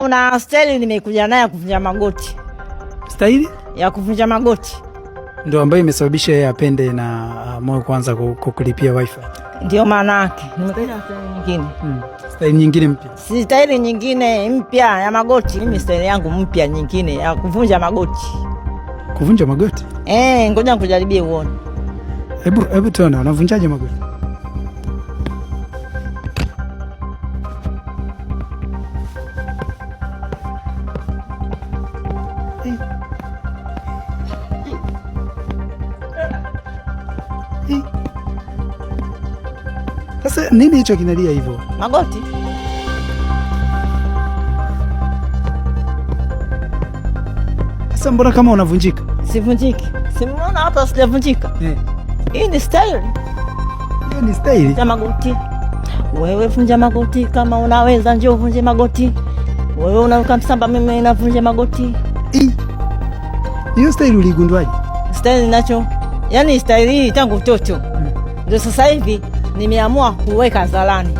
Una staili nimekuja naye kuvunja magoti. Staili ya kuvunja magoti ndio ambayo imesababisha yeye apende na moyo kuanza kukulipia wifi. Ndio maana yake. Nimekuja staili nyingine. Staili nyingine mpya. Si staili nyingine mpya ya magoti. Mimi staili yangu mpya nyingine ya kuvunja magoti. Kuvunja magoti? Ngoja nikujaribie uone. Hebu tuone unavunjaje magoti? Sasa nini hicho kinalia hivyo? Magoti. Sasa mbona kama unavunjika? Sivunjiki. Simuona hapa sijavunjika. Hii ni style. Hiyo ni style ya magoti. Wewe vunja magoti kama unaweza, njoo vunje magoti. Wewe unaruka msamba, mimi navunja magoti. Hiyo style uligundwaje? Style nacho. Yaani style hii tangu utoto. Ndio sasa hivi nimeamua kuweka hadharani.